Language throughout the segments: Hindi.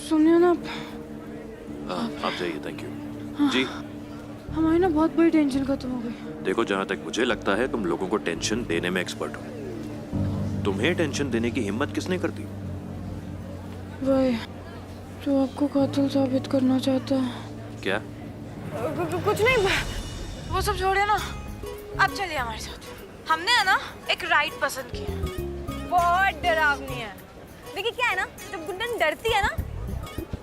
सुनिए ना आप जाइए, थैंक यू। जी हमारी ना बहुत बड़ी टेंशन खत्म हो गई। देखो, जहाँ तक मुझे लगता है तुम लोगों को टेंशन देने में एक्सपर्ट हो। तुम्हें टेंशन देने की हिम्मत किसने कर दी? वही जो आपको कातिल साबित करना चाहता है। क्या? कुछ नहीं, वो सब छोड़िए ना, अब चलिए हमारे साथ। हमने है ना एक राइड पसंद की है, बहुत डरावनी है। देखिए क्या है ना, जब गुड्डन डरती है ना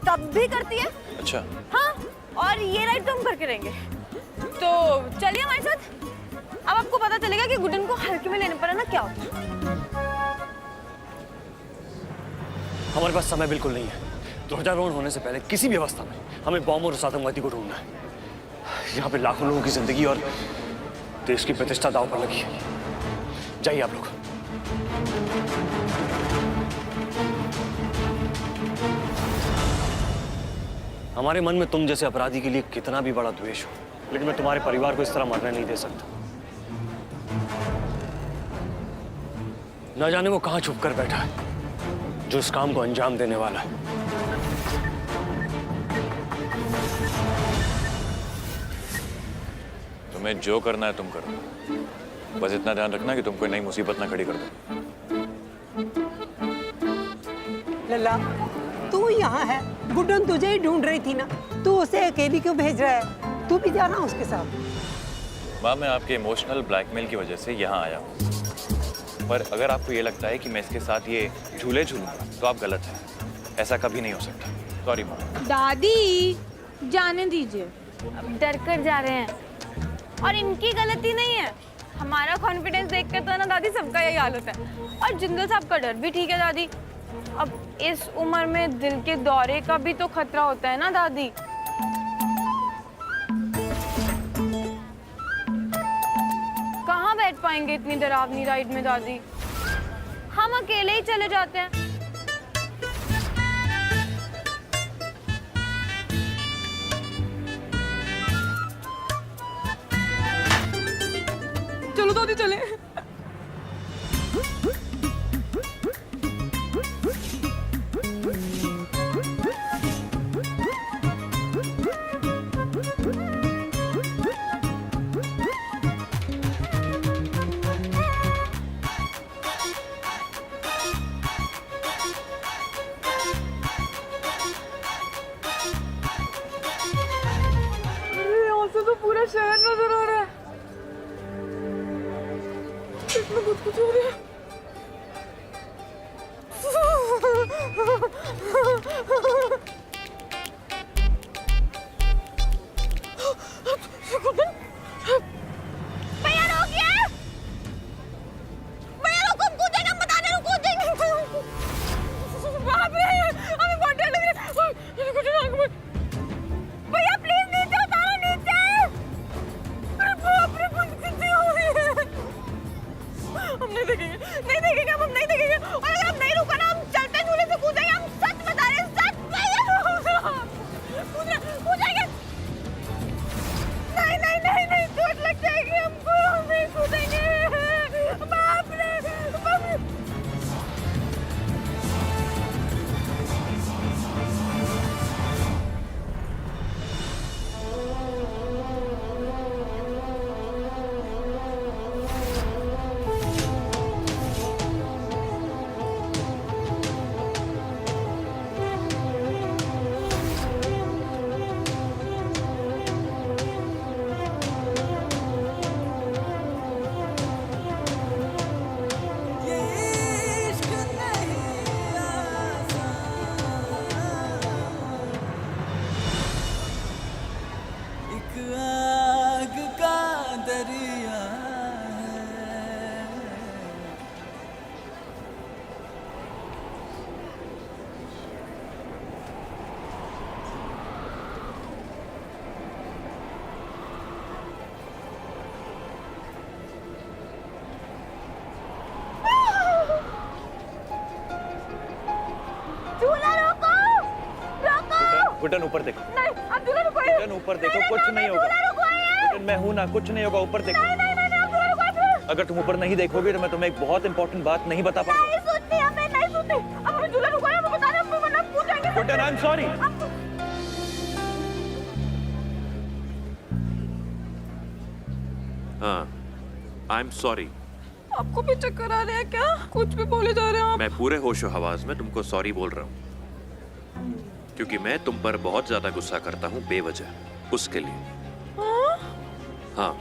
तब भी करती है। अच्छा। हाँ, और ये राइड तो हम करके रहेंगे, तो चलिए हमारे साथ। अब आपको पता चलेगा कि गुड्डन को हल्के में लेने पर है ना क्या होता है। हमारे पास समय बिल्कुल नहीं है। ध्वजारोहण होने से पहले किसी भी अवस्था में हमें बॉम्ब और उस आतंकवादी को ढूंढना है। यहाँ पे लाखों लोगों की जिंदगी और देश की प्रतिष्ठा दांव पर लगी है। जाइए आप लोग। हमारे मन में तुम जैसे अपराधी के लिए कितना भी बड़ा द्वेष हो, लेकिन मैं तुम्हारे परिवार को इस तरह मरने नहीं दे सकता। न जाने वो कहां छुप कर बैठा है जो इस काम को अंजाम देने वाला है। तुम्हें जो करना है तुम करो, बस इतना ध्यान रखना कि तुम कोई नई मुसीबत ना खड़ी कर दो। लल्ला, तू यहाँ है, गुड्डन तुझे ही ढूंढ रही थी ना, तू उसे अकेली क्यों भेज रहा है? तू भी जाना उसके साथ। माँ, मैं आपके इमोशनल ब्लैकमेल की वजह से यहाँ आया हूँ, पर अगर आपको ये लगता है कि मैं इसके साथ ये झूले झूलूंगा तो आप गलत हैं। ऐसा कभी नहीं हो सकता। सॉरी माँ। दादी जाने दीजिए, अब डर कर जा रहे हैं और इनकी गलती नहीं है। हमारा कॉन्फिडेंस देख कर तो ना दादी सबका यही हाल होता है। और जिंदल साहब का डर भी ठीक है दादी, अब इस उम्र में दिल के दौरे का भी तो खतरा होता है ना दादी। कहाँ बैठ पाएंगे इतनी डरावनी राइड में दादी, हम अकेले ही चले जाते हैं। चलो दादी चले। यहाँ से तो पूरा शहर नजर आ रहा है। इसमें कुछ हो रहा है। भैया रोकिए! भैया रोको, हम कूदेंगे, हम बता रहे हैं, कूदेंगे। बाप रे, हमें बहुत डर लग रहा है। भैया प्लीज नीचे उतारो, नीचे। अरे बाप रे, बहुत खुशी हो रही है। हम नहीं देखेंगे, नहीं देखेंगे, हम नहीं देखेंगे। और अगर हम नहीं रुका ना, हम चलते झूले से कूदेंगे। हम सच बता रहे हैं, सच। कूदेंगे। नहीं नहीं नहीं नहीं, चोट लग जाएगी हमको, हम नहीं कूदेंगे। बाप रे, बाप रे। गुड्डन ऊपर देखो। नहीं, अब झूला रुकोए। गुड्डन ऊपर देखो, कुछ नहीं होगा। गुड्डन मैं हूं ना, कुछ नहीं होगा, ऊपर देखो। नहीं नहीं नहीं, अब झूला रुकोए। अगर तुम ऊपर नहीं देखोगे तो मैं तुम्हें एक बहुत इंपॉर्टेंट बात नहीं बता पाऊंगा। नहीं सुनती, हमें नहीं सुनती। अब हमें झूला रुकोए, हमें बता रहे हैं, हम मतलब पूछ जाएंगे। Guddan, I am sorry. हाँ, आई एम सॉरी। आपको भी चक्कर आ रहे हैं क्या? कुछ भी बोले जा रहे हैं आप। मैं पूरे होशो हवास में तुमको सॉरी बोल रहा हूँ, क्योंकि मैं तुम पर बहुत ज्यादा गुस्सा करता हूँ बेवजह, उसके लिए। हाँ? हाँ।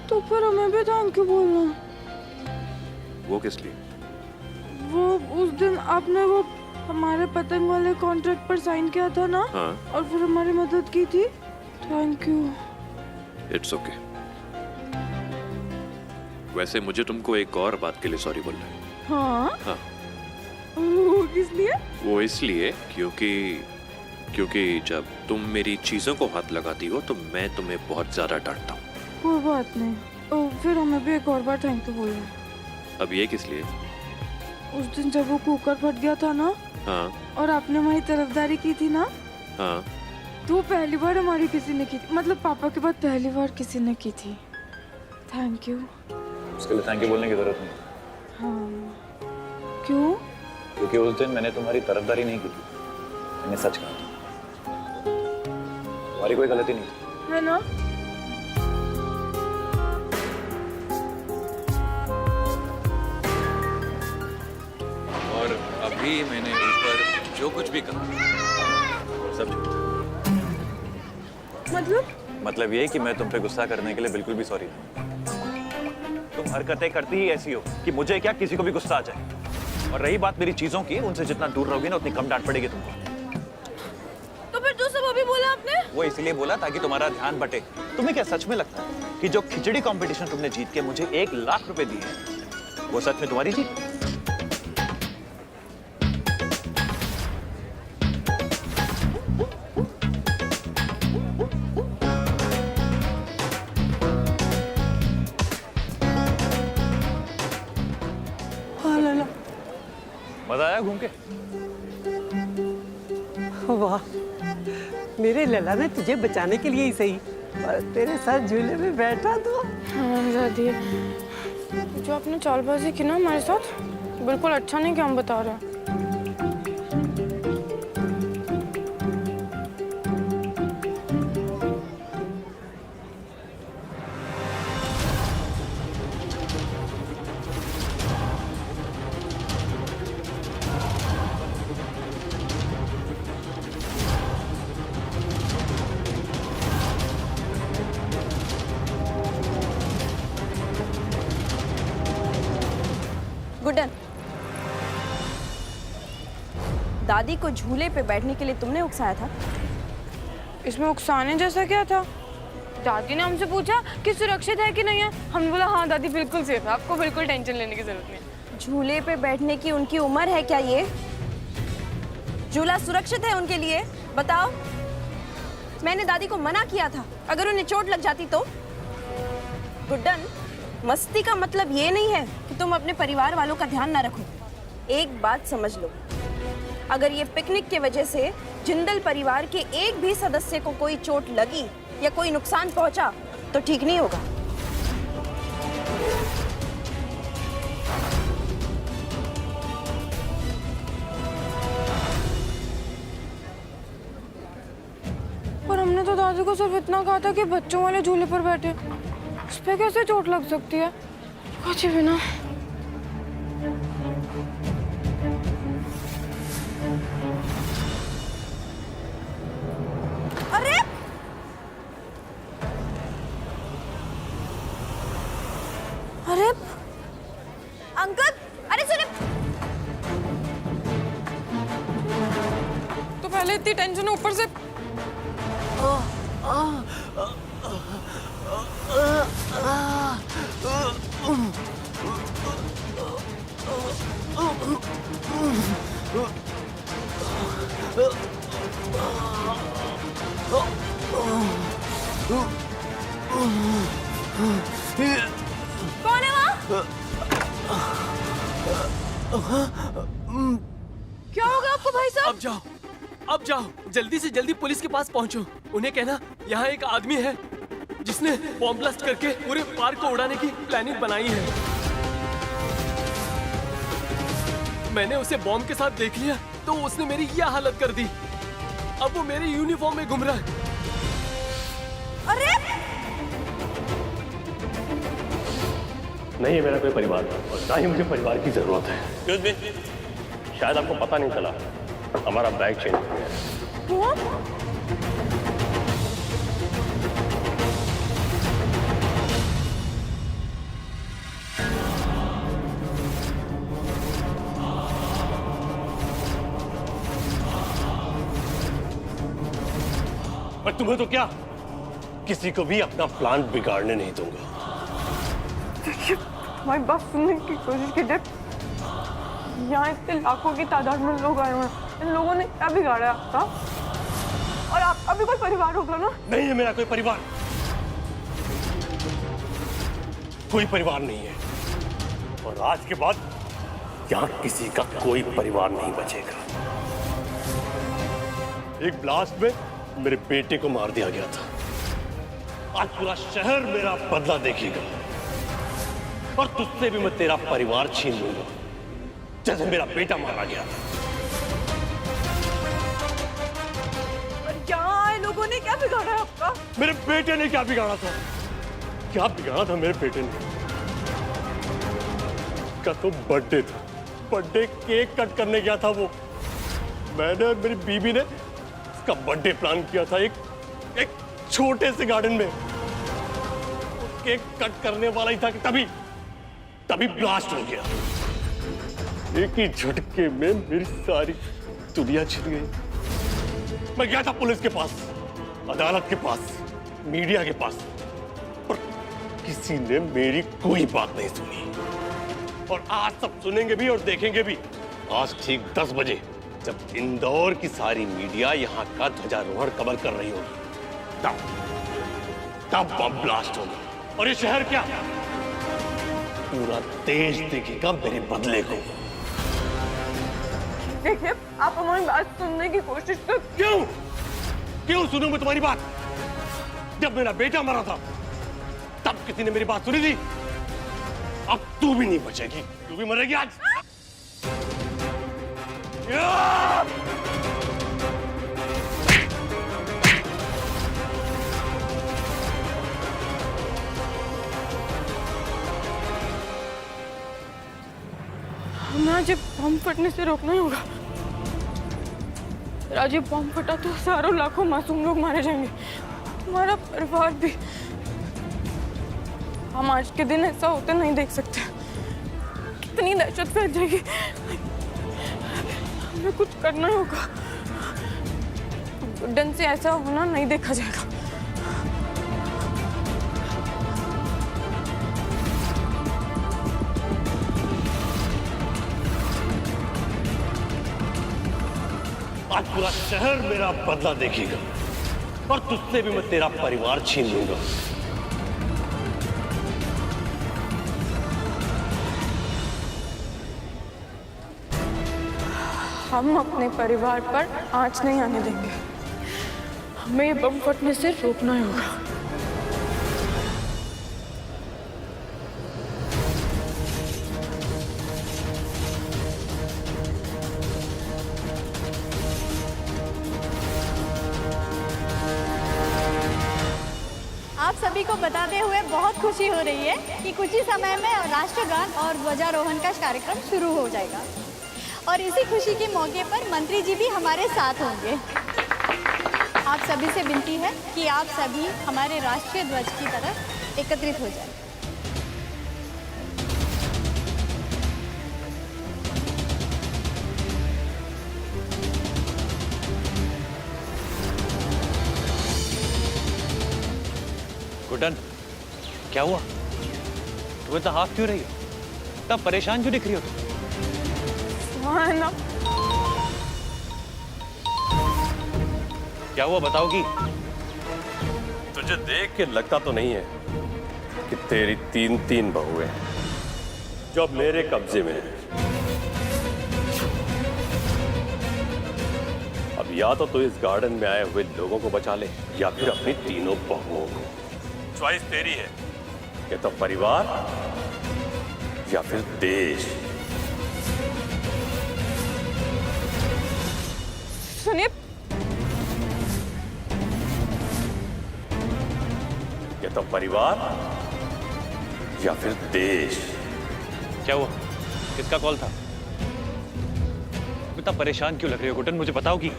तो फिर हमें भी थैंक यू बोलना। वो किस लिए? वो उस दिन आपने वो हमारे पतंग वाले कॉन्ट्रैक्ट पर साइन किया था ना, हाँ। और फिर हमारी मदद की थी। Thank you. It's okay. वैसे मुझे तुमको एक और बात के लिए सॉरी बोलना है। हाँ? हाँ। वो किस लिए? वो इसलिए क्योंकि जब तुम मेरी चीजों को हाथ लगाती हो तो मैं तुम्हें बहुत ज्यादा डांटता हूँ। कोई बात नहीं। फिर हमें भी एक और बार थैंक यू बोलना। अब ये किस लिए? उस दिन जब वो कुकर फट गया था ना, हाँ और आपने हमारी तरफदारी की थी ना, हाँ। तो पहली बार हमारी किसी ने की थी, मतलब पापा के बाद पहली बार किसी ने की थी। Thank you. उसके लिए थैंक यू बोलने की जरूरत नहीं, हाँ। क्यों? क्योंकि उस दिन मैंने तुम्हारी तरफदारी नहीं की थी, मैंने सच कहा था। तुम्हारी कोई गलती नहीं थी, है ना? और अभी मैंने ऊपर जो कुछ भी कहा सब झूठ। मतलब ये कि मैं तुम पे गुस्सा करने के लिए बिल्कुल भी सॉरी नहीं। तुम हरकतें करती ही ऐसी हो कि मुझे क्या किसी को भी गुस्सा आ जाए। और रही बात मेरी चीजों की, उनसे जितना दूर रहोगी ना उतनी कम डांट पड़ेगी तुमको। तो फिर जो सब अभी बोला आपने? वो इसलिए बोला ताकि तुम्हारा ध्यान बटे। तुम्हें क्या सच में लगता है कि जो खिचड़ी कंपटीशन तुमने जीत के मुझे 1 लाख रुपए दिए हैं, वो सच में तुम्हारी जीत? मजा आया घूम के? वाह, मेरे लला ने तुझे बचाने के लिए ही सही, पर तेरे साथ झूले में बैठा तो। हाँ दादी, जो आपने चालबाजी की ना हमारे साथ, बिल्कुल अच्छा नहीं क्या हम बता रहे हैं। गुड्डन, दादी को झूले पे बैठने के लिए तुमने उकसाया था? इसमें उकसाने जैसा क्या था? दादी ने हमसे पूछा कि सुरक्षित है कि नहीं है, हमने बोला हाँ दादी बिल्कुल सेफ है, आपको बिल्कुल टेंशन लेने की जरूरत नहीं। झूले पे बैठने की उनकी उम्र है क्या ये? झूला सुरक्षित है उनके लिए? बताओ। मैंने दादी को मना किया था, अगर उन्हें चोट लग जाती तो? गुड्डन, मस्ती का मतलब ये नहीं है कि तुम अपने परिवार वालों का ध्यान ना रखो। एक बात समझ लो, अगर ये पिकनिक की वजह से जिंदल परिवार के एक भी सदस्य को कोई चोट लगी या कोई नुकसान पहुंचा तो ठीक नहीं होगा। पर हमने तो दादी को सिर्फ इतना कहा था कि बच्चों वाले झूले पर बैठे, उस पे कैसे चोट लग सकती है? कुछ भी ना। अरे अरे अंकल, अरे सुनिए। तो पहले इतनी टेंशन है, ऊपर से कौन है वहाँ? क्या होगा आपको भाई साहब? अब जाओ, जल्दी से जल्दी पुलिस के पास पहुंचो। उन्हें कहना यहाँ एक आदमी है जिसने बॉम्ब ब्लास्ट करके पूरे पार्क को उड़ाने की प्लानिंग बनाई है। मैंने उसे बॉम्ब के साथ देख लिया तो उसने मेरी यह हालत कर दी। अब वो मेरे यूनिफॉर्म में घूम रहा है। अरे नहीं है मेरा कोई परिवार और ना ही मुझे परिवार की जरूरत है। शायद आपको पता नहीं चला, हमारा बैग चेंज हो गया है। पर तुम्हें तो क्या, किसी को भी अपना प्लान बिगाड़ने नहीं दूंगा। देखिए, हमारी बात सुनने की कोशिश कीजिए। यहाँ इतने लाखों की तादाद में लोग आए हुए हैं, इन लोगों ने क्या बिगाड़ा है आपका? और आपका भी कोई परिवार होगा ना? नहीं है मेरा कोई परिवार, कोई परिवार नहीं है। और आज के बाद यहाँ किसी का कोई परिवार नहीं बचेगा। एक ब्लास्ट में मेरे बेटे को मार दिया गया था, आज पूरा शहर मेरा बदला देखेगा और तुझसे भी मैं तेरा परिवार छीन लूंगा, जैसे मेरा बेटा मारा गया था। और यहाँ आए लोगों ने क्या बिगाड़ा है आपका? मेरे बेटे ने क्या बिगाड़ा था? क्या बिगाड़ा था मेरे बेटे ने? का तो बर्थडे था, बर्थडे केक कट करने गया था वो। मैंने और मेरी बीवी ने उसका बर्थडे प्लान किया था एक छोटे से गार्डन में। केक कट करने वाला ही था कि तभी ब्लास्ट हो गया। एक ही झटके में मेरी सारी दुनिया छिन गई। मैं गया था पुलिस के पास, अदालत के पास, मीडिया के पास, पर किसी ने मेरी कोई बात नहीं सुनी। और आज सब सुनेंगे भी और देखेंगे भी। आज ठीक 10 बजे जब इंदौर की सारी मीडिया यहाँ का ध्वजारोहण कवर कर रही होगी, तब बम ब्लास्ट होगा और ये शहर क्या, पूरा देश देखेगा मेरे बदले को। देखिए, आप हमारी बात सुनने की कोशिश तो। क्यों सुनूं मैं तुम्हारी बात? जब मेरा बेटा मरा था तब किसी ने मेरी बात सुनी थी? अब तू भी नहीं बचेगी, तू भी मरेगी आज। हमें आज ये बम फटने से रोकना ही होगा। आज ये बम फटा तो हजारों लाखों मासूम लोग मारे जाएंगे, हमारा परिवार भी। हम आज के दिन ऐसा होते नहीं देख सकते। कितनी दहशत फैल जाएगी। हमें कुछ करना ही होगा। गुड्डन से ऐसा होना नहीं देखा जाएगा। आज पूरा शहर मेरा बदला देखेगा और तुझसे भी मैं तेरा परिवार छीन लूंगा। हम अपने परिवार पर आंच नहीं आने देंगे। हमें ये बम फटने से रोकना ही होगा। आप सभी को बताते हुए बहुत खुशी हो रही है कि कुछ ही समय में राष्ट्रगान और ध्वजारोहण का कार्यक्रम शुरू हो जाएगा और इसी खुशी के मौके पर मंत्री जी भी हमारे साथ होंगे। आप सभी से विनती है कि आप सभी हमारे राष्ट्रीय ध्वज की तरफ एकत्रित हो जाएं। गुड्डन, क्या हुआ? तुम्हें तो हाफ क्यों रही हो? तब परेशान क्यों दिख रही हो तुम? हाँ ना। क्या हुआ बताओगी? तुझे देख के लगता तो नहीं है कि तेरी 3 बहुएं जो अब मेरे कब्जे में है। अब या तो तू इस गार्डन में आए हुए लोगों को बचा ले या फिर अपनी 3 बहुओं को। चॉइस तेरी है, या तो परिवार या फिर देश। सुनिए, या तो परिवार या फिर देश। क्या हुआ? किसका कॉल था? इतना परेशान क्यों लग रही हो गुड्डन, मुझे बताओगी।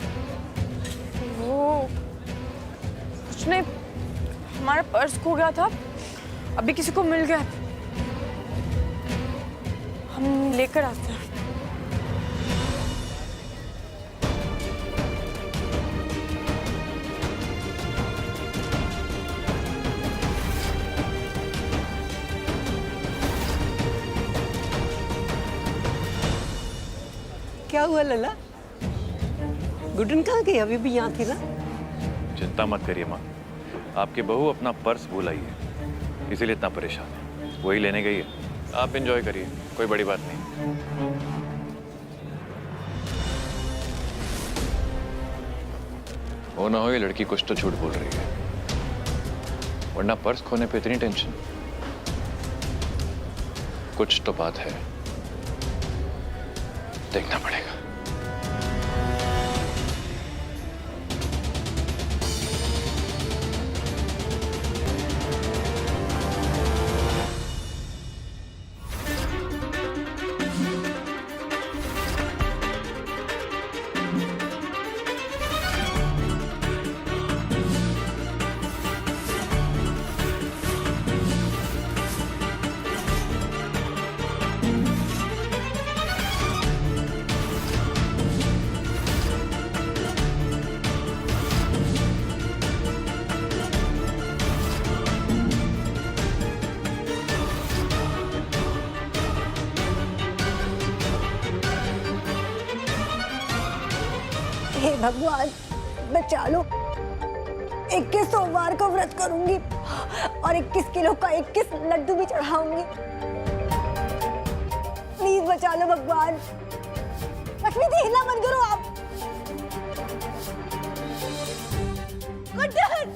वो कुछ नहीं, हमारा पर्स खो गया था, अभी किसी को मिल गया, हम लेकर आते हैं। क्या हुआ लला? गुड्डन कहाँ गई? अभी भी यहाँ थी ना? चिंता मत करिए माँ, आपकी बहू अपना पर्स भूल आई है, इसीलिए इतना परेशान है, वही लेने गई है। आप एंजॉय करिए, कोई बड़ी बात नहीं। हो ना हो ये लड़की कुछ तो झूठ बोल रही है, वरना पर्स खोने पे इतनी टेंशन। कुछ तो बात है, देखना पड़ेगा। हे भगवान बचा लो, 21 सोमवार को व्रत करूंगी और 21 किलो का 21 लड्डू भी चढ़ाऊंगी। प्लीज बचा लो भगवान। लक्ष्मी जी हिला मत करो आप। गुड्डन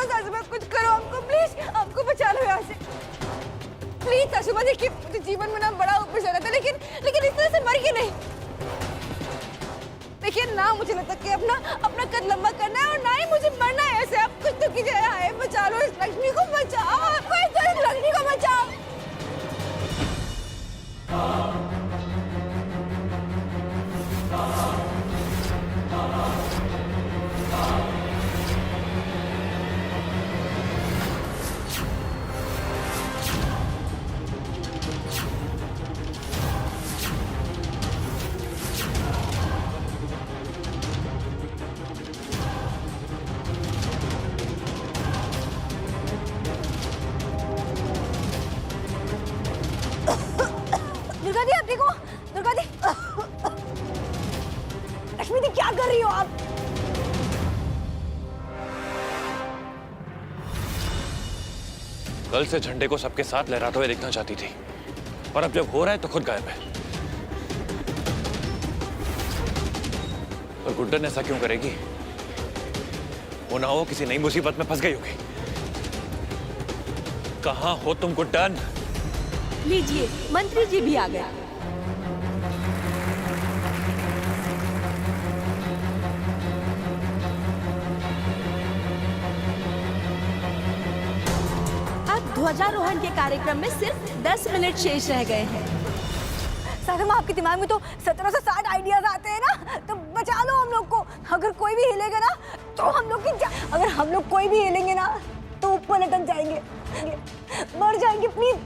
सासुमा कुछ करो, हमको प्लीज, हमको बचा लो यहाँ से प्लीज। सासुमा देखिए, मुझे जीवन में ना बड़ा ऊपर चला था, लेकिन इस तरह से मर के नहीं। देखिए ना, मुझे लगता है कि अपना कद लंबा करना है और ना ही मुझे मरना है ऐसे। आप कुछ तो कीजिए, हाय बचा लो, इस लक्ष्मी को बचाओ, कोई तो इस लक्ष्मी को बचाओ। दुर्गा दी, आप देखो, दुर्गा दी। लक्ष्मी दी क्या कर रही हो आप? कल से झंडे को सबके साथ लहराते हुए देखना चाहती थी, और अब जब हो रहा है तो खुद गायब है। और गुड्डन ऐसा क्यों करेगी? वो ना हो किसी नई मुसीबत में फंस गई होगी। कहां हो तुम गुड्डन? लीजिए, मंत्री जी भी आ गए। अब ध्वजारोहण के कार्यक्रम में सिर्फ 10 मिनट शेष रह गए हैं। साधमा, आपके दिमाग में तो 17 से 60 आइडियाज आते हैं ना, तो बचा लो हम लोग को। अगर कोई भी हिलेगा ना तो हम लोग अगर हम लोग कोई भी हिलेंगे ना तो ऊपर लटक जाएंगे, मर जाएंगे। प्लीज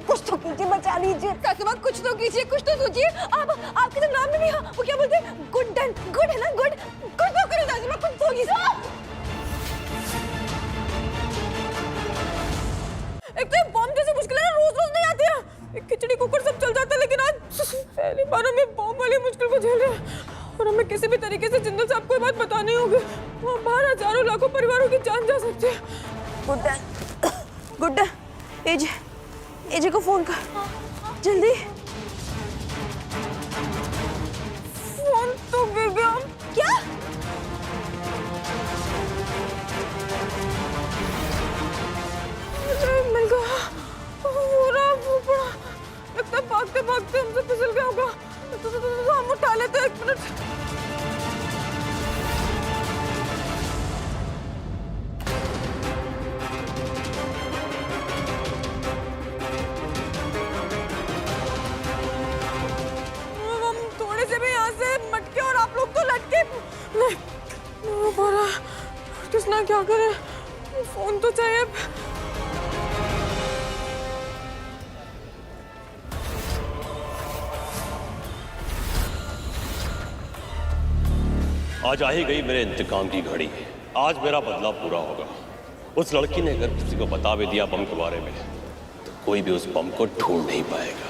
कुछ तो कीजिए, बचा लीजिए। सासुमा कुछ तो कीजिए, कुछ तो सोचिए। आप आपके तो नाम में भी वो क्या बोलते हैं, गुड्डन, गुड है ना, गुड। कुछ तो करो सासुमा, कुछ तो कीजिए। एक तो बॉम्ब जैसे मुश्किल है, रोज रोज नहीं आती है। एक खिचड़ी कुकर सब चल जाता है, लेकिन आज पहली बार हमें बॉम्ब वाली मुश्किल को झेल रहे हैं। और हमें किसी भी तरीके से जिंदल साहब को ये बात बतानी होगी। वहाँ बाहर हजारों लाखों परिवारों की जान जा सकती है। गुड्डन, गुड्डन, एजे को फोन कर, जल्दी। फोन तो गिर गया। क्या? सोचना क्या करें, फोन तो चाहिए। आज आ ही गई मेरे इंतकाम की घड़ी। आज मेरा बदला पूरा होगा। उस लड़की ने अगर किसी को बता भी दिया बम के बारे में तो कोई भी उस बम को ढूंढ नहीं पाएगा।